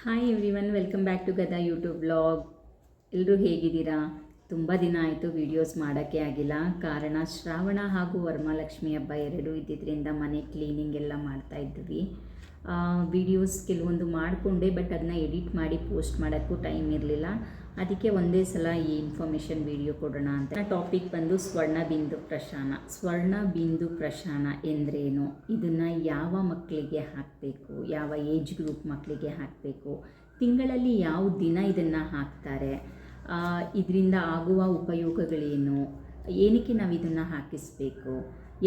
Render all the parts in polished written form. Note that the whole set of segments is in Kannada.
Hi everyone, welcome back to Gada YouTube blog. ಎಲ್ಲರೂ ಹೇಗಿದ್ದೀರಾ? ತುಂಬ ದಿನ ಆಯಿತು ವಿಡಿಯೋಸ್ ಮಾಡೋಕ್ಕೆ ಆಗಿಲ್ಲ. ಕಾರಣ ಶ್ರಾವಣ ಹಾಗೂ ವರಮಹಾಲಕ್ಷ್ಮಿ ಹಬ್ಬ ಎರಡೂ ಇದ್ದಿದ್ದರಿಂದ ಮನೆ ಕ್ಲೀನಿಂಗ್ ಎಲ್ಲ ಮಾಡ್ತಾಯಿದ್ವಿ. ವಿಡಿಯೋಸ್ ಕೆಲವೊಂದು ಮಾಡಿಕೊಂಡೆ, ಬಟ್ ಅದನ್ನ ಎಡಿಟ್ ಮಾಡಿ ಪೋಸ್ಟ್ ಮಾಡೋಕ್ಕೂ ಟೈಮ್ ಇರಲಿಲ್ಲ. ಅದಕ್ಕೆ ಒಂದೇ ಸಲ ಈ ಇನ್ಫಾರ್ಮೇಷನ್ ವಿಡಿಯೋ ಕೊಡೋಣ ಅಂತ. ಟಾಪಿಕ್ ಬಂದು ಸ್ವರ್ಣಬಿಂದು ಪ್ರಶಾನ. ಸ್ವರ್ಣಬಿಂದು ಪ್ರಶಾನ ಎಂದರೇನು, ಇದನ್ನು ಯಾವ ಮಕ್ಕಳಿಗೆ ಹಾಕಬೇಕು, ಯಾವ ಏಜ್ ಗ್ರೂಪ್ ಮಕ್ಕಳಿಗೆ ಹಾಕಬೇಕು, ತಿಂಗಳಲ್ಲಿ ಯಾವ ದಿನ ಇದನ್ನು ಹಾಕ್ತಾರೆ, ಇದರಿಂದ ಆಗುವ ಉಪಯೋಗಗಳೇನು, ಏನಕ್ಕೆ ನಾವು ಇದನ್ನು ಹಾಕಿಸ್ಬೇಕು,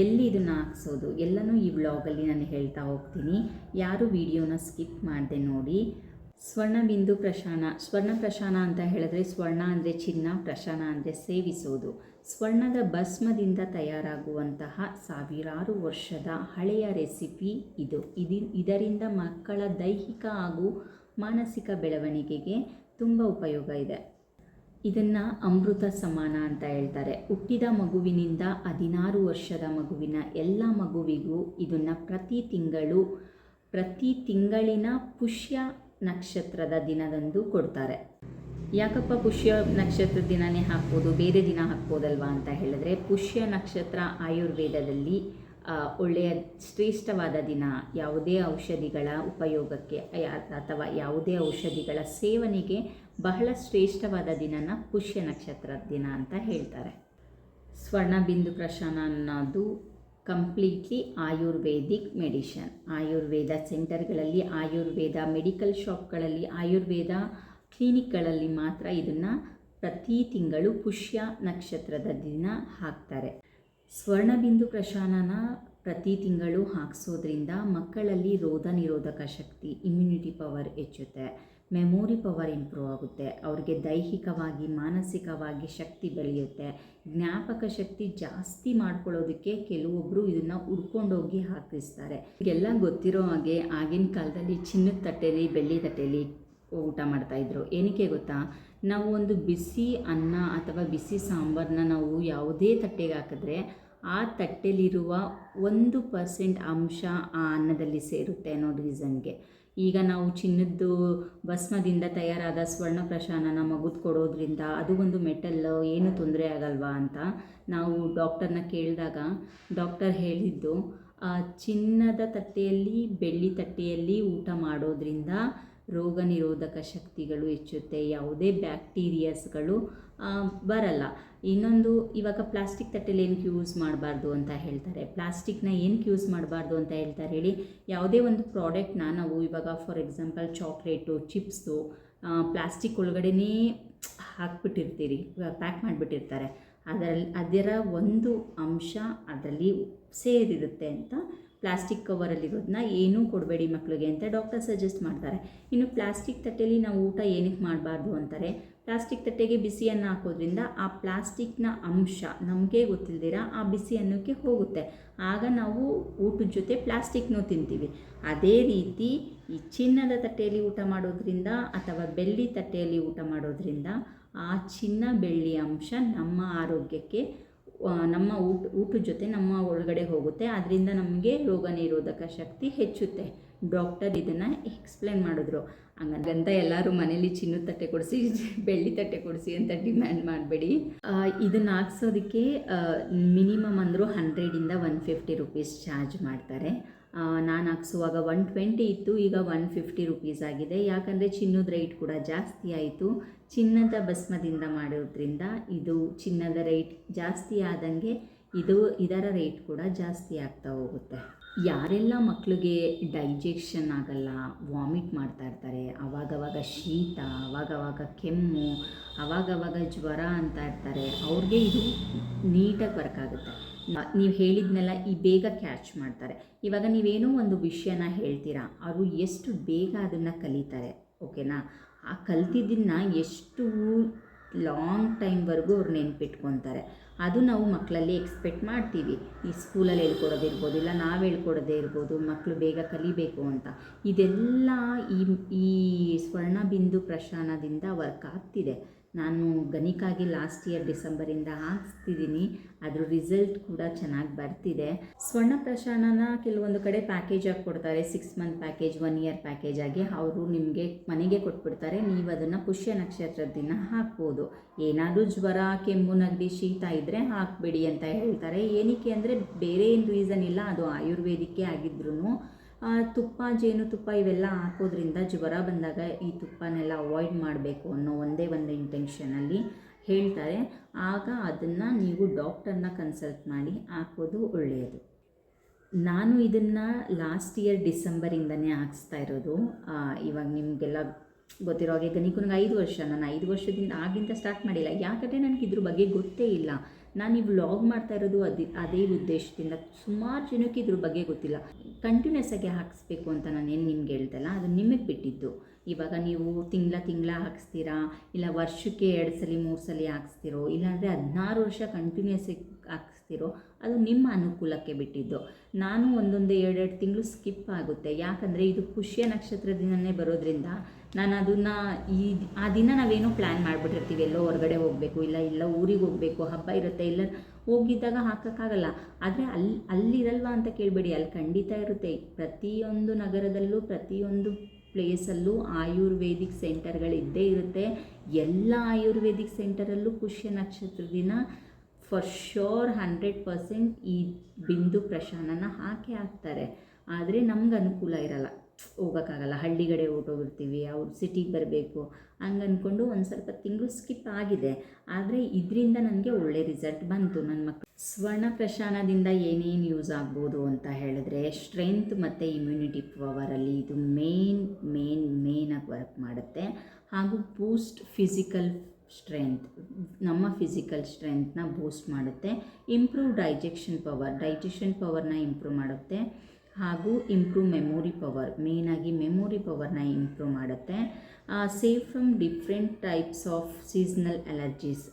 ಎಲ್ಲಿ ಇದನ್ನು ಹಾಕ್ಸೋದು ಎಲ್ಲನೂ ಈ ವ್ಲಾಗಲ್ಲಿ ನಾನು ಹೇಳ್ತಾ ಹೋಗ್ತೀನಿ. ಯಾರು ವಿಡಿಯೋನ ಸ್ಕಿಪ್ ಮಾಡದೆ ನೋಡಿ. ಸ್ವರ್ಣಬಿಂದು ಪ್ರಶಾನ. ಸ್ವರ್ಣ ಪ್ರಶಾನ ಅಂತ ಹೇಳಿದ್ರೆ ಸ್ವರ್ಣ ಅಂದರೆ ಚಿನ್ನ, ಪ್ರಶಾನ ಅಂದರೆ ಸೇವಿಸೋದು. ಸ್ವರ್ಣದ ಭಸ್ಮದಿಂದ ತಯಾರಾಗುವಂತಹ ಸಾವಿರಾರು ವರ್ಷದ ಹಳೆಯ ರೆಸಿಪಿ ಇದರಿಂದ ಮಕ್ಕಳ ದೈಹಿಕ ಹಾಗೂ ಮಾನಸಿಕ ಬೆಳವಣಿಗೆಗೆ ತುಂಬ ಉಪಯೋಗ ಇದೆ. ಇದನ್ನು ಅಮೃತ ಸಮಾನ ಅಂತ ಹೇಳ್ತಾರೆ. ಹುಟ್ಟಿದ ಮಗುವಿನಿಂದ 16 ವರ್ಷದ ಮಗುವಿನ ಎಲ್ಲ ಮಗುವಿಗೂ ಇದನ್ನು ಪ್ರತಿ ತಿಂಗಳಿನ ಪುಷ್ಯ ನಕ್ಷತ್ರದ ದಿನದಂದು ಕೊಡ್ತಾರೆ. ಯಾಕಪ್ಪ ಪುಷ್ಯ ನಕ್ಷತ್ರದ ದಿನವೇ ಹಾಕ್ಬೋದು, ಬೇರೆ ದಿನ ಹಾಕ್ಬೋದಲ್ವಾ ಅಂತ ಹೇಳಿದ್ರೆ, ಪುಷ್ಯ ನಕ್ಷತ್ರ ಆಯುರ್ವೇದದಲ್ಲಿ ಒಳ್ಳೆಯ ಶ್ರೇಷ್ಠವಾದ ದಿನ. ಯಾವುದೇ ಔಷಧಿಗಳ ಉಪಯೋಗಕ್ಕೆ ಅಥವಾ ಯಾವುದೇ ಔಷಧಿಗಳ ಸೇವನೆಗೆ ಬಹಳ ಶ್ರೇಷ್ಠವಾದ ದಿನನ ಪುಷ್ಯ ನಕ್ಷತ್ರದ ದಿನ ಅಂತ ಹೇಳ್ತಾರೆ. ಸ್ವರ್ಣಬಿಂದು ಪ್ರಶಾನ ಅನ್ನೋದು ಕಂಪ್ಲೀಟ್ಲಿ ಆಯುರ್ವೇದಿಕ್ ಮೆಡಿಷನ್. ಆಯುರ್ವೇದ ಸೆಂಟರ್ಗಳಲ್ಲಿ, ಆಯುರ್ವೇದ ಮೆಡಿಕಲ್ ಶಾಪ್ಗಳಲ್ಲಿ, ಆಯುರ್ವೇದ ಕ್ಲಿನಿಕ್ಗಳಲ್ಲಿ ಮಾತ್ರ ಇದನ್ನು ಪ್ರತಿ ತಿಂಗಳು ಪುಷ್ಯ ನಕ್ಷತ್ರದ ದಿನ ಹಾಕ್ತಾರೆ. ಸ್ವರ್ಣಬಿಂದು ಪ್ರಶಾನನ ಪ್ರತಿ ತಿಂಗಳು ಹಾಕ್ಸೋದ್ರಿಂದ ಮಕ್ಕಳಲ್ಲಿ ರೋಗ ನಿರೋಧಕ ಶಕ್ತಿ, ಇಮ್ಯುನಿಟಿ ಪವರ್ ಹೆಚ್ಚುತ್ತೆ, ಮೆಮೊರಿ ಪವರ್ ಇಂಪ್ರೂವ್ ಆಗುತ್ತೆ, ಅವ್ರಿಗೆ ದೈಹಿಕವಾಗಿ ಮಾನಸಿಕವಾಗಿ ಶಕ್ತಿ ಬೆಳೆಯುತ್ತೆ, ಜ್ಞಾಪಕ ಶಕ್ತಿ ಜಾಸ್ತಿ ಮಾಡ್ಕೊಳ್ಳೋದಕ್ಕೆ ಕೆಲವೊಬ್ಬರು ಇದನ್ನು ಹುಡ್ಕೊಂಡೋಗಿ ಹಾಕಿಸ್ತಾರೆ. ಈಗೆಲ್ಲ ಗೊತ್ತಿರೋ ಹಾಗೆ ಆಗಿನ ಕಾಲದಲ್ಲಿ ಚಿನ್ನದ ತಟ್ಟೆಲಿ, ಬೆಳ್ಳಿ ತಟ್ಟೆಲಿ ಊಟ ಮಾಡ್ತಾಯಿದ್ರು. ಏನಕ್ಕೆ ಗೊತ್ತಾ, ನಾವು ಒಂದು ಬಿಸಿ ಅನ್ನ ಅಥವಾ ಬಿಸಿ ಸಾಂಬಾರನ್ನ ನಾವು ಯಾವುದೇ ತಟ್ಟೆಗೆ ಹಾಕಿದ್ರೆ ಆ ತಟ್ಟೆಲಿರುವ 1% ಅಂಶ ಆ ಅನ್ನದಲ್ಲಿ ಸೇರುತ್ತೆ ಅನ್ನೋ ರೀಸನ್ಗೆ. ಈಗ ನಾವು ಚಿನ್ನದ್ದು ಭಸ್ಮದಿಂದ ತಯಾರಾದ ಸ್ವರ್ಣ ಪ್ರಶಾನನ ಮಗುದು ಕೊಡೋದ್ರಿಂದ ಅದು ಒಂದು ಮೆಟಲ್, ಏನು ತೊಂದರೆ ಆಗಲ್ವಾ ಅಂತ ನಾವು ಡಾಕ್ಟರ್ನ ಕೇಳಿದಾಗ ಡಾಕ್ಟರ್ ಹೇಳಿದ್ದು, ಚಿನ್ನದ ತಟ್ಟೆಯಲ್ಲಿ ಬೆಳ್ಳಿ ತಟ್ಟೆಯಲ್ಲಿ ಊಟ ಮಾಡೋದ್ರಿಂದ ರೋಗ ನಿರೋಧಕ ಶಕ್ತಿಗಳು ಹೆಚ್ಚುತ್ತೆ, ಯಾವುದೇ ಬ್ಯಾಕ್ಟೀರಿಯಾಸ್ಗಳು ಬರಲ್ಲ. ಇನ್ನೊಂದು, ಇವಾಗ ಪ್ಲಾಸ್ಟಿಕ್ ತಟ್ಟೆಲಿ ಏನಕ್ಕೆ ಯೂಸ್ ಮಾಡಬಾರ್ದು ಅಂತ ಹೇಳ್ತಾರೆ. ಪ್ಲಾಸ್ಟಿಕ್ನ ಏನಕ್ಕೆ ಯೂಸ್ ಮಾಡಬಾರ್ದು ಅಂತ ಹೇಳ್ತಾರೆ ಹೇಳಿ. ಯಾವುದೇ ಒಂದು ಪ್ರಾಡಕ್ಟ್ನ ನಾವು ಇವಾಗ for example chocolate, chips plastic ಒಳಗಡೆನೇ ಹಾಕ್ಬಿಟ್ಟಿರ್ತೀರಿ, ಪ್ಯಾಕ್ ಮಾಡಿಬಿಟ್ಟಿರ್ತಾರೆ. ಅದರ ಒಂದು ಅಂಶ ಅದರಲ್ಲಿ ಸೇರಿರುತ್ತೆ ಅಂತ ಪ್ಲಾಸ್ಟಿಕ್ ಕವರಲ್ಲಿರೋದನ್ನ ಏನೂ ಕೊಡಬೇಡಿ ಮಕ್ಕಳಿಗೆ ಅಂತ ಡಾಕ್ಟರ್ ಸಜೆಸ್ಟ್ ಮಾಡ್ತಾರೆ. ಇನ್ನು ಪ್ಲಾಸ್ಟಿಕ್ ತಟ್ಟೆಯಲ್ಲಿ ನಾವು ಊಟ ಏನಕ್ಕೆ ಮಾಡಬಾರ್ದು ಅಂತಾರೆ, ಪ್ಲಾಸ್ಟಿಕ್ ತಟ್ಟೆಗೆ ಬಿಸಿಯನ್ನು ಹಾಕೋದ್ರಿಂದ ಆ ಪ್ಲಾಸ್ಟಿಕ್ನ ಅಂಶ ನಮಗೆ ಗೊತ್ತಿಲ್ದಿರ ಆ ಬಿಸಿ ಅನ್ನಕ್ಕೆ ಹೋಗುತ್ತೆ. ಆಗ ನಾವು ಊಟದ ಜೊತೆ ಪ್ಲಾಸ್ಟಿಕ್ನೂ ತಿಂತೀವಿ. ಅದೇ ರೀತಿ ಈ ಚಿನ್ನದ ತಟ್ಟೆಯಲ್ಲಿ ಊಟ ಮಾಡೋದ್ರಿಂದ ಅಥವಾ ಬೆಳ್ಳಿ ತಟ್ಟೆಯಲ್ಲಿ ಊಟ ಮಾಡೋದ್ರಿಂದ ಆ ಚಿನ್ನ ಬೆಳ್ಳಿ ಅಂಶ ನಮ್ಮ ಆರೋಗ್ಯಕ್ಕೆ, ನಮ್ಮ ಊಟದ ಜೊತೆ ನಮ್ಮ ಒಳಗಡೆ ಹೋಗುತ್ತೆ. ಅದರಿಂದ ನಮಗೆ ರೋಗ ನಿರೋಧಕ ಶಕ್ತಿ ಹೆಚ್ಚುತ್ತೆ. ಡಾಕ್ಟರ್ ಇದನ್ನು ಎಕ್ಸ್ಪ್ಲೇನ್ ಮಾಡಿದ್ರು. ಹಂಗಂತ ಎಲ್ಲರೂ ಮನೇಲಿ ಚಿನ್ನದ ತಟ್ಟೆ ಕೊಡಿಸಿ, ಬೆಳ್ಳಿ ತಟ್ಟೆ ಕೊಡಿಸಿ ಅಂತ ಡಿಮ್ಯಾಂಡ್ ಮಾಡಬೇಡಿ. ಇದನ್ನು ಹಾಕ್ಸೋದಕ್ಕೆ ಮಿನಿಮಮ್ ಅಂದರೂ 100 to 150 ರೂಪೀಸ್ ಚಾರ್ಜ್ ಮಾಡ್ತಾರೆ. ನಾನು ಹಾಕ್ಸುವಾಗ 120 ಇತ್ತು, ಈಗ 150 ರೂಪೀಸ್ ಆಗಿದೆ. ಯಾಕಂದರೆ ಚಿನ್ನದ ರೇಟ್ ಕೂಡ ಜಾಸ್ತಿ ಆಯಿತು. ಚಿನ್ನದ ಭಸ್ಮದಿಂದ ಮಾಡೋದ್ರಿಂದ ಇದು ಚಿನ್ನದ ರೇಟ್ ಜಾಸ್ತಿ ಆದಂಗೆ ಇದರ ರೇಟ್ ಕೂಡ ಜಾಸ್ತಿ ಆಗ್ತಾ ಹೋಗುತ್ತೆ. ಯಾರೆಲ್ಲ ಮಕ್ಕಳಿಗೆ ಡೈಜೆಷನ್ ಆಗಲ್ಲ, ವಾಮಿಟ್ ಮಾಡ್ತಾ ಇರ್ತಾರೆ, ಆವಾಗವಾಗ ಶೀತ, ಆವಾಗವಾಗ ಕೆಮ್ಮು, ಆವಾಗವಾಗ ಜ್ವರ ಅಂತ ಇರ್ತಾರೆ, ಅವ್ರಿಗೆ ಇದು ನೀಟಾಗಿ ವರ್ಕ್ ಆಗುತ್ತೆ. ನೀವು ಹೇಳಿದ್ನೆಲ್ಲ ಬೇಗ ಕ್ಯಾಚ್ ಮಾಡ್ತಾರೆ. ಇವಾಗ ನೀವೇನೋ ಒಂದು ವಿಷಯನ ಹೇಳ್ತೀರಾ, ಅವರು ಎಷ್ಟು ಬೇಗ ಅದನ್ನು ಕಲಿತಾರೆ, ಓಕೆನಾ? ಆ ಕಲ್ತಿದ್ದನ್ನು ಎಷ್ಟು ಲಾಂಗ್ ಟೈಮ್ವರೆಗೂ ಅವ್ರು ನೆನ್ಪಿಟ್ಕೊತಾರೆ. ಅದು ನಾವು ಮಕ್ಕಳಲ್ಲಿ ಎಕ್ಸ್ಪೆಕ್ಟ್ ಮಾಡ್ತೀವಿ. ಈ ಸ್ಕೂಲಲ್ಲಿ ಹೇಳ್ಕೊಡೋದಿರ್ಬೋದು, ಇಲ್ಲ ನಾವು ಹೇಳ್ಕೊಡೋದೇ ಇರ್ಬೋದು, ಮಕ್ಕಳು ಬೇಗ ಕಲಿಬೇಕು ಅಂತ. ಇದೆಲ್ಲ ಈ ಸ್ವರ್ಣಬಿಂದು ಪ್ರಶಾನದಿಂದ ವರ್ಕ್ ಆಗ್ತಿದೆ. ನಾನು ಗಣಿಕಾಗಿ ಲಾಸ್ಟ್ ಇಯರ್ ಡಿಸೆಂಬರಿಂದ ಹಾಕ್ಸ್ತಿದ್ದೀನಿ. ಅದ್ರ ರಿಸಲ್ಟ್ ಕೂಡ ಚೆನ್ನಾಗಿ ಬರ್ತಿದೆ. ಸ್ವರ್ಣ ಪ್ರಶಾನನ ಕೆಲವೊಂದು ಕಡೆ ಪ್ಯಾಕೇಜ್ ಆಗಿ ಕೊಡ್ತಾರೆ, 6 ಮಂತ್ ಪ್ಯಾಕೇಜ್, 1 ಇಯರ್ ಪ್ಯಾಕೇಜ್ ಆಗಿ ಅವರು ನಿಮಗೆ ಮನೆಗೆ ಕೊಟ್ಬಿಡ್ತಾರೆ. ನೀವು ಅದನ್ನು ಪುಷ್ಯ ನಕ್ಷತ್ರದ ದಿನ ಹಾಕ್ಬೋದು. ಏನಾದರೂ ಜ್ವರ, ಕೆಮ್ಮು, ನೆಗಡಿ, ಶೀತ ಇದ್ದರೆ ಹಾಕಬೇಡಿ ಅಂತ ಹೇಳ್ತಾರೆ. ಏನಕ್ಕೆ ಅಂದರೆ ಬೇರೆ ಏನು ರೀಸನ್ ಇಲ್ಲ, ಅದು ಆಯುರ್ವೇದಿಕ್ಕೇ ಆಗಿದ್ರೂ ತುಪ್ಪ, ಜೇನುತುಪ್ಪ ಇವೆಲ್ಲ ಹಾಕೋದ್ರಿಂದ ಜ್ವರ ಬಂದಾಗ ಈ ತುಪ್ಪನೆಲ್ಲ ಅವಾಯ್ಡ್ ಮಾಡಬೇಕು ಅನ್ನೋ ಒಂದೇ ಒಂದು ಇಂಟೆನ್ಷನಲ್ಲಿ ಹೇಳ್ತಾರೆ. ಆಗ ಅದನ್ನು ನೀವು ಡಾಕ್ಟರ್ನ ಕನ್ಸಲ್ಟ್ ಮಾಡಿ ಹಾಕೋದು ಒಳ್ಳೆಯದು. ನಾನು ಇದನ್ನು ಲಾಸ್ಟ್ ಇಯರ್ ಡಿಸೆಂಬರಿಂದನೇ ಹಾಕ್ಸ್ತಾ ಇರೋದು. ಇವಾಗ ನಿಮಗೆಲ್ಲ ಗೊತ್ತಿರೋ ಹಾಗೆ ಗಣಿಕನಿಗೆ 5 ವರ್ಷ. ನಾನು 5 ವರ್ಷದಿಂದ ಆಗಿಂದ ಸ್ಟಾರ್ಟ್ ಮಾಡಿಲ್ಲ, ಯಾಕಂದರೆ ನನಗೆ ಇದ್ರ ಬಗ್ಗೆ ಗೊತ್ತೇ ಇಲ್ಲ. ನಾನು ಈ ವ್ಲಾಗ್ ಮಾಡ್ತಾ ಇರೋದು ಅದೇ ಉದ್ದೇಶದಿಂದ. ಸುಮಾರು ಜನಕ್ಕೆ ಇದ್ರ ಬಗ್ಗೆ ಗೊತ್ತಿಲ್ಲ. ಕಂಟಿನ್ಯೂಸ್ ಆಗಿ ಹಾಕಿಸ್ಬೇಕು ಅಂತ ನಾನೇನು ನಿಮ್ಗೆ ಹೇಳ್ತಲ್ಲ, ಅದು ನಿಮಗೆ ಬಿಟ್ಟಿದ್ದು. ಇವಾಗ ನೀವು ತಿಂಗಳ ಹಾಕಿಸ್ತೀರಾ, ಇಲ್ಲ ವರ್ಷಕ್ಕೆ 2 ಸಲ 3 ಸಲ ಹಾಕಿಸ್ತಿರೋ, ಇಲ್ಲಾಂದರೆ 16 ವರ್ಷ ಕಂಟಿನ್ಯೂಸ್ ಹಾಕಿಸ್ತಿರೋ, ಅದು ನಿಮ್ಮ ಅನುಕೂಲಕ್ಕೆ ಬಿಟ್ಟಿದ್ದು. ನಾನು ಒಂದೊಂದು 2 ತಿಂಗಳು ಸ್ಕಿಪ್ ಆಗುತ್ತೆ, ಯಾಕಂದರೆ ಇದು ಪುಷ್ಯ ನಕ್ಷತ್ರ ದಿನವೇ ಬರೋದ್ರಿಂದ ನಾನು ಅದನ್ನು ಆ ದಿನ ನಾವೇನೋ ಪ್ಲ್ಯಾನ್ ಮಾಡಿಬಿಟ್ಟಿರ್ತೀವಿ, ಎಲ್ಲೋ ಹೊರಗಡೆ ಹೋಗಬೇಕು, ಇಲ್ಲ ಊರಿಗೆ ಹೋಗಬೇಕು, ಹಬ್ಬ ಇರುತ್ತೆ, ಇಲ್ಲ ಹೋಗಿದ್ದಾಗ ಹಾಕೋಕ್ಕಾಗಲ್ಲ. ಆದರೆ ಅಲ್ಲಿರಲ್ವಾ ಅಂತ ಕೇಳಬೇಡಿ, ಅಲ್ಲಿ ಖಂಡಿತ ಇರುತ್ತೆ. ಪ್ರತಿಯೊಂದು ನಗರದಲ್ಲೂ, ಪ್ರತಿಯೊಂದು ಪ್ಲೇಸಲ್ಲೂ ಆಯುರ್ವೇದಿಕ್ ಸೆಂಟರ್ಗಳಿದ್ದೇ ಇರುತ್ತೆ. ಎಲ್ಲ ಆಯುರ್ವೇದಿಕ್ ಸೆಂಟರಲ್ಲೂ ಪುಷ್ಯ ನಕ್ಷತ್ರ ದಿನ ಫಾರ್ ಶೋರ್ 100% ಈ ಬಿಂದು ಪ್ರಶಾನನ ಹಾಕ್ತಾರೆ. ಆದರೆ ನಮ್ಗೆ ಅನುಕೂಲ ಇರಲ್ಲ, ಹೋಗೋಕ್ಕಾಗಲ್ಲ, ಹಳ್ಳಿಗಡೆ ಹೊರಟೋಗಿರ್ತೀವಿ, ಅವ್ರು ಸಿಟಿಗೆ ಬರಬೇಕು, ಹಂಗೆ ಅಂದ್ಕೊಂಡು ಒಂದು ಸ್ವಲ್ಪ ತಿಂಗಳು ಸ್ಕಿಪ್ ಆಗಿದೆ. ಆದರೆ ಇದರಿಂದ ನನಗೆ ಒಳ್ಳೆ ರಿಸಲ್ಟ್ ಬಂತು ನನ್ನ ಮಕ್ಕಳು. ಸ್ವರ್ಣ ಪ್ರಶಾನದಿಂದ ಏನೇನು ಯೂಸ್ ಆಗ್ಬೋದು ಅಂತ ಹೇಳಿದ್ರೆ, ಸ್ಟ್ರೆಂತ್ ಮತ್ತು ಇಮ್ಯುನಿಟಿ ಪವರಲ್ಲಿ ಇದು ಮೇನಾಗಿ ವರ್ಕ್ ಮಾಡುತ್ತೆ. ಹಾಗೂ ಬೂಸ್ಟ್ ಫಿಸಿಕಲ್ ಸ್ಟ್ರೆಂತ್, ನಮ್ಮ ಫಿಸಿಕಲ್ ಸ್ಟ್ರೆಂತ್ನ ಬೂಸ್ಟ್ ಮಾಡುತ್ತೆ. ಇಂಪ್ರೂವ್ ಡೈಜೆಷನ್ ಪವರ್ನ ಇಂಪ್ರೂವ್ ಮಾಡುತ್ತೆ. ಹಾಗೂ ಇಂಪ್ರೂವ್ ಮೆಮೊರಿ ಪವರ್, ಮೇಯ್ನಾಗಿ ಮೆಮೊರಿ ಪವರ್ನ ಇಂಪ್ರೂವ್ ಮಾಡುತ್ತೆ. Save from different types of seasonal allergies.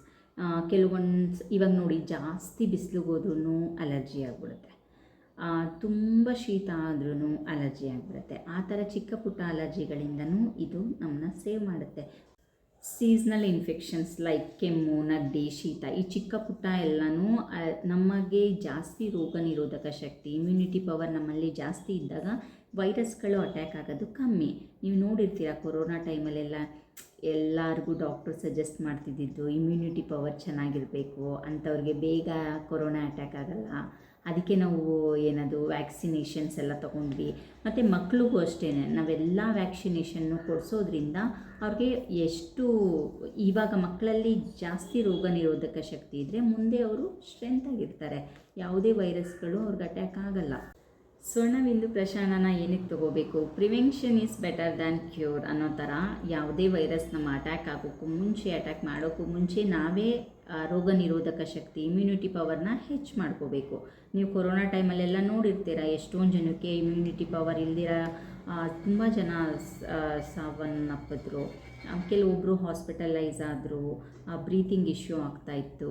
ಇವಾಗ ನೋಡಿ, ಜಾಸ್ತಿ ಬಿಸಿಲಿಗೆ ಹೋದ್ರೂ ಅಲರ್ಜಿ ಆಗಿಬಿಡುತ್ತೆ, ತುಂಬ ಶೀತ ಆದ್ರೂ ಅಲರ್ಜಿ ಆಗಿಬಿಡುತ್ತೆ. ಆ ಥರ ಚಿಕ್ಕ ಪುಟ್ಟ ಅಲರ್ಜಿಗಳಿಂದನೂ ಇದು ನಮ್ಮನ್ನ ಸೇವ್ ಮಾಡುತ್ತೆ. ಸೀಸ್ನಲ್ ಇನ್ಫೆಕ್ಷನ್ಸ್ ಲೈಕ್ ಕೆಮ್ಮು, ನೆಗಡಿ, ಶೀತ, ಈ ಚಿಕ್ಕ ಪುಟ್ಟ ಎಲ್ಲನೂ ನಮಗೆ ಜಾಸ್ತಿ ರೋಗ ನಿರೋಧಕ ಶಕ್ತಿ, ಇಮ್ಯುನಿಟಿ ಪವರ್ ನಮ್ಮಲ್ಲಿ ಜಾಸ್ತಿ ಇದ್ದಾಗ ವೈರಸ್ಗಳು ಅಟ್ಯಾಕ್ ಆಗೋದು ಕಮ್ಮಿ. ನೀವು ನೋಡಿರ್ತೀರ, ಕೊರೋನಾ ಟೈಮಲ್ಲೆಲ್ಲ ಎಲ್ಲರಿಗೂ ಡಾಕ್ಟ್ರು ಸಜೆಸ್ಟ್ ಮಾಡ್ತಿದ್ದಿದ್ದು ಇಮ್ಯುನಿಟಿ ಪವರ್ ಚೆನ್ನಾಗಿರಬೇಕು, ಅಂಥವ್ರಿಗೆ ಬೇಗ ಕೊರೋನಾ ಅಟ್ಯಾಕ್ ಆಗಲ್ಲ. ಅದಕ್ಕೆ ನಾವು ಏನದು ವ್ಯಾಕ್ಸಿನೇಷನ್ಸ್ ಎಲ್ಲ ತೊಗೊಂಡ್ವಿ. ಮತ್ತು ಮಕ್ಳಿಗೂ ಅಷ್ಟೇ, ನಾವೆಲ್ಲ ವ್ಯಾಕ್ಸಿನೇಷನ್ನು ಕೊಡಿಸೋದ್ರಿಂದ ಅವ್ರಿಗೆ ಇವಾಗ ಮಕ್ಕಳಲ್ಲಿ ಜಾಸ್ತಿ ರೋಗ ನಿರೋಧಕ ಶಕ್ತಿ ಇದ್ದರೆ ಮುಂದೆ ಅವರು ಸ್ಟ್ರೆಂತ್ ಆಗಿರ್ತಾರೆ, ಯಾವುದೇ ವೈರಸ್ಗಳು ಅವ್ರಿಗೆ ಅಟ್ಯಾಕ್ ಆಗಲ್ಲ. ಸ್ವರ್ಣಬಿಂದು ಪ್ರಶಾನನ ಏನಕ್ಕೆ ತಗೋಬೇಕು? Prevention is better than cure ಅನ್ನೋ ಥರ, ಯಾವುದೇ ವೈರಸ್ ನಮ್ಮ ಅಟ್ಯಾಕ್ ಮಾಡೋಕ್ಕೂ ಮುಂಚೆ ನಾವೇ ರೋಗ ನಿರೋಧಕ ಶಕ್ತಿ, ಇಮ್ಯುನಿಟಿ ಪವರ್ನ ಹೆಚ್ಚು ಮಾಡ್ಕೋಬೇಕು. ನೀವು ಕೊರೋನಾ ಟೈಮಲ್ಲೆಲ್ಲ ನೋಡಿರ್ತೀರ, ಎಷ್ಟೊಂದು ಜನಕ್ಕೆ ಇಮ್ಯುನಿಟಿ ಪವರ್ ಇಲ್ದಿರ ತುಂಬ ಜನ ಸಾವನ್ನಪ್ಪಿದ್ರು. ಕೆಲವೊಬ್ಬರು ಹಾಸ್ಪಿಟಲೈಸ್ ಆದರು, ಬ್ರೀತಿಂಗ್ ಇಶ್ಯೂ ಆಗ್ತಾಯಿತ್ತು.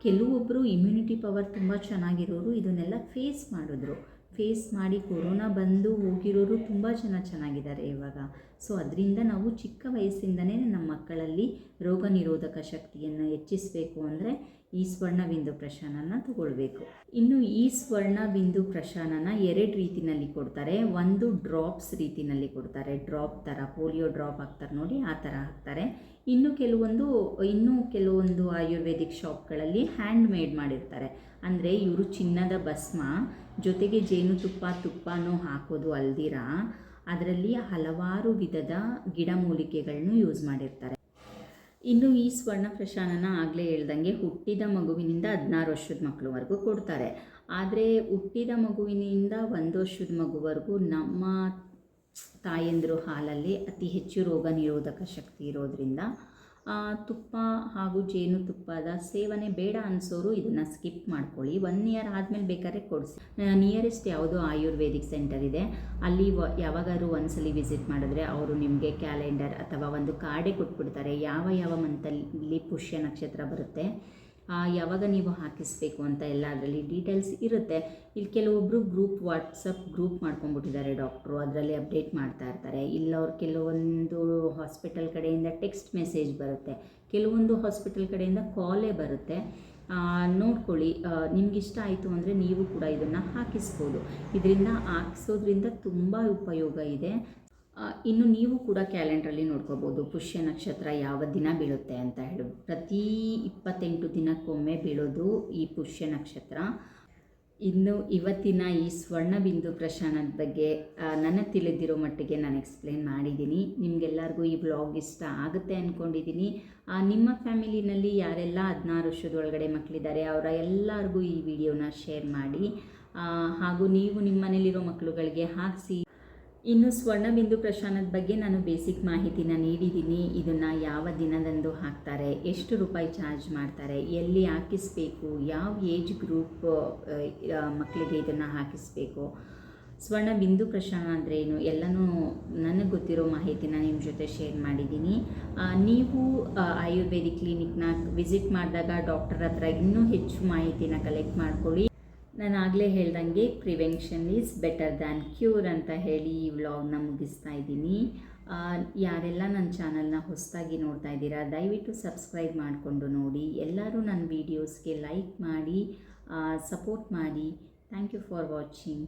ಕೆಲವೊಬ್ಬರು ಇಮ್ಯುನಿಟಿ ಪವರ್ ತುಂಬ ಚೆನ್ನಾಗಿರೋರು ಇದನ್ನೆಲ್ಲ ಫೇಸ್ ಮಾಡಿ ಕೊರೋನಾ ಬಂದು ಹೋಗಿರೋರು ತುಂಬ ಜನ ಚೆನ್ನಾಗಿದ್ದಾರೆ ಇವಾಗ. ಸೊ ಅದರಿಂದ ನಾವು ಚಿಕ್ಕ ವಯಸ್ಸಿಂದನೇ ನಮ್ಮ ಮಕ್ಕಳಲ್ಲಿ ರೋಗ ನಿರೋಧಕ ಶಕ್ತಿಯನ್ನು ಹೆಚ್ಚಿಸಬೇಕು ಅಂದರೆ ಈ ಸ್ವರ್ಣಬಿಂದು ಪ್ರಶಾನನ ತಗೊಳ್ಬೇಕು. ಇನ್ನು ಈ ಸ್ವರ್ಣಬಿಂದು ಪ್ರಶಾನನ 2 ರೀತಿಯಲ್ಲಿ ಕೊಡ್ತಾರೆ. ಒಂದು ಡ್ರಾಪ್ಸ್ ರೀತಿಯಲ್ಲಿ ಕೊಡ್ತಾರೆ, ಡ್ರಾಪ್ ಥರ, ಪೋಲಿಯೋ ಡ್ರಾಪ್ ಹಾಕ್ತಾರೆ ನೋಡಿ, ಆ ಥರ ಹಾಕ್ತಾರೆ. ಇನ್ನೂ ಕೆಲವೊಂದು ಆಯುರ್ವೇದಿಕ್ ಶಾಪ್ಗಳಲ್ಲಿ ಹ್ಯಾಂಡ್ ಮೇಡ್ ಮಾಡಿರ್ತಾರೆ. ಅಂದರೆ ಇವರು ಚಿನ್ನದ ಭಸ್ಮ ಜೊತೆಗೆ ತುಪ್ಪನೂ ಹಾಕೋದು ಅಲ್ದಿರ ಅದರಲ್ಲಿ ಹಲವಾರು ವಿಧದ ಗಿಡಮೂಲಿಕೆಗಳನ್ನು ಯೂಸ್ ಮಾಡಿರ್ತಾರೆ. ಇನ್ನು ಈ ಸ್ವರ್ಣ ಪ್ರಶಾನನ ಆಗಲೇ ಹೇಳ್ದಂಗೆ ಹುಟ್ಟಿದ ಮಗುವಿನಿಂದ 16 ವರ್ಷದ ಮಕ್ಕಳವರೆಗೂ ಕೊಡ್ತಾರೆ. ಆದರೆ ಹುಟ್ಟಿದ ಮಗುವಿನಿಂದ 1 ವರ್ಷದ ಮಗುವರೆಗೂ ನಮ್ಮ ತಾಯಂದಿರು ಹಾಲಲ್ಲಿ ಅತಿ ಹೆಚ್ಚು ರೋಗ ನಿರೋಧಕ ಶಕ್ತಿ ಇರೋದ್ರಿಂದ ತುಪ್ಪ ಹಾಗೂ ಜೇನುತುಪ್ಪದ ಸೇವನೆ ಬೇಡ ಅನಿಸೋರು ಇದನ್ನು ಸ್ಕಿಪ್ ಮಾಡ್ಕೊಳ್ಳಿ. 1 ಇಯರ್ ಆದಮೇಲೆ ಬೇಕಾದ್ರೆ ಕೊಡಿಸಿ. ನಿಯರೆಸ್ಟ್ ಯಾವುದೋ ಆಯುರ್ವೇದಿಕ್ ಸೆಂಟರ್ ಇದೆ, ಅಲ್ಲಿ ಯಾವಾಗಾದ್ರೂ ಒಂದ್ಸಲಿ ವಿಸಿಟ್ ಮಾಡಿದ್ರೆ ಅವರು ನಿಮಗೆ ಕ್ಯಾಲೆಂಡರ್ ಅಥವಾ ಒಂದು ಕಾರ್ಡೇ ಕೊಟ್ಬಿಡ್ತಾರೆ, ಯಾವ ಮಂತಲ್ಲಿ ಪುಷ್ಯ ನಕ್ಷತ್ರ ಬರುತ್ತೆ, ಯಾವಾಗ ನೀವು ಹಾಕಿಸ್ಬೇಕು ಅಂತ ಎಲ್ಲ ಅದರಲ್ಲಿ ಡೀಟೇಲ್ಸ್ ಇರುತ್ತೆ. ಇಲ್ಲಿ ಕೆಲವೊಬ್ಬರು ವಾಟ್ಸಪ್ ಗ್ರೂಪ್ ಮಾಡ್ಕೊಂಡ್ಬಿಟ್ಟಿದ್ದಾರೆ ಡಾಕ್ಟ್ರು, ಅದರಲ್ಲಿ ಅಪ್ಡೇಟ್ ಮಾಡ್ತಾ ಇರ್ತಾರೆ. ಇಲ್ಲ ಅವ್ರು ಕೆಲವೊಂದು ಹಾಸ್ಪಿಟಲ್ ಕಡೆಯಿಂದ ಟೆಕ್ಸ್ಟ್ ಮೆಸೇಜ್ ಬರುತ್ತೆ, ಕೆಲವೊಂದು ಹಾಸ್ಪಿಟಲ್ ಕಡೆಯಿಂದ ಕಾಲೇ ಬರುತ್ತೆ. ನೋಡ್ಕೊಳ್ಳಿ, ನಿಮಗಿಷ್ಟ ಆಯಿತು ಅಂದರೆ ನೀವು ಕೂಡ ಇದನ್ನು ಹಾಕಿಸ್ಬೋದು. ಇದರಿಂದ ಹಾಕಿಸೋದ್ರಿಂದ ತುಂಬ ಉಪಯೋಗ ಇದೆ. ಇನ್ನು ನೀವು ಕೂಡ ಕ್ಯಾಲೆಂಡ್ರಲ್ಲಿ ನೋಡ್ಕೋಬೋದು ಪುಷ್ಯ ನಕ್ಷತ್ರ ಯಾವ ದಿನ ಬೀಳುತ್ತೆ ಅಂತ ಹೇಳಿ. ಪ್ರತಿ 28 ದಿನಕ್ಕೊಮ್ಮೆ ಬೀಳೋದು ಈ ಪುಷ್ಯ ನಕ್ಷತ್ರ. ಇನ್ನು ಇವತ್ತಿನ ಈ ಸ್ವರ್ಣಬಿಂದು ಪ್ರಶಾನದ ಬಗ್ಗೆ ನನಗೆ ತಿಳಿದಿರೋ ಮಟ್ಟಿಗೆ ನಾನು ಎಕ್ಸ್ಪ್ಲೇನ್ ಮಾಡಿದ್ದೀನಿ. ನಿಮಗೆಲ್ಲರಿಗೂ ಈ ವ್ಲಾಗ್ ಇಷ್ಟ ಆಗುತ್ತೆ ಅಂದ್ಕೊಂಡಿದ್ದೀನಿ. ನಿಮ್ಮ ಫ್ಯಾಮಿಲಿನಲ್ಲಿ ಯಾರೆಲ್ಲ 16 ವರ್ಷದೊಳಗಡೆ ಮಕ್ಕಳಿದ್ದಾರೆ ಅವರ ಎಲ್ಲರಿಗೂ ಈ ವಿಡಿಯೋನ ಶೇರ್ ಮಾಡಿ. ಹಾಗೂ ನೀವು ನಿಮ್ಮ ಮನೇಲಿರೋ ಮಕ್ಕಳುಗಳಿಗೆ ಹಾಕಿಸಿ. ಇನ್ನು ಸ್ವರ್ಣಬಿಂದು ಪ್ರಶಾನದ ಬಗ್ಗೆ ನಾನು ಬೇಸಿಕ್ ಮಾಹಿತಿನ ನೀಡಿದ್ದೀನಿ. ಇದನ್ನು ಯಾವ ದಿನದಂದು ಹಾಕ್ತಾರೆ, ಎಷ್ಟು ರೂಪಾಯಿ ಚಾರ್ಜ್ ಮಾಡ್ತಾರೆ, ಎಲ್ಲಿ ಹಾಕಿಸ್ಬೇಕು, ಯಾವ ಏಜ್ ಗ್ರೂಪ್ ಮಕ್ಕಳಿಗೆ ಇದನ್ನು ಹಾಕಿಸ್ಬೇಕು, ಸ್ವರ್ಣಬಿಂದು ಪ್ರಶಾನ ಅಂದರೆ ಏನು, ಎಲ್ಲನೂ ನನಗೆ ಗೊತ್ತಿರೋ ಮಾಹಿತಿನ ನಿಮ್ಮ ಜೊತೆ ಶೇರ್ ಮಾಡಿದ್ದೀನಿ. ನೀವು ಆಯುರ್ವೇದಿಕ್ ಕ್ಲಿನಿಕ್ನ ವಿಸಿಟ್ ಮಾಡಿದಾಗ ಡಾಕ್ಟರ್ ಹತ್ರ ಇನ್ನೂ ಹೆಚ್ಚು ಮಾಹಿತಿನ ಕಲೆಕ್ಟ್ ಮಾಡ್ಕೊಳ್ಳಿ. ನಾನು ಆಗಲೇ ಹೇಳ್ದಂಗೆ prevention is better than cure ಅಂತ ಹೇಳಿ ಈ ವ್ಲಾಗ್ನ ಮುಗಿಸ್ತಾ ಇದ್ದೀನಿ. ಯಾರೆಲ್ಲ ನನ್ನ ಚಾನಲ್ನ ಹೊಸದಾಗಿ ನೋಡ್ತಾ ಇದ್ದೀರಾ ದಯವಿಟ್ಟು ಸಬ್ಸ್ಕ್ರೈಬ್ ಮಾಡಿಕೊಂಡು ನೋಡಿ. ಎಲ್ಲರೂ ನನ್ನ ವೀಡಿಯೋಸ್ಗೆ ಲೈಕ್ ಮಾಡಿ ಸಪೋರ್ಟ್ ಮಾಡಿ. Thank you for watching.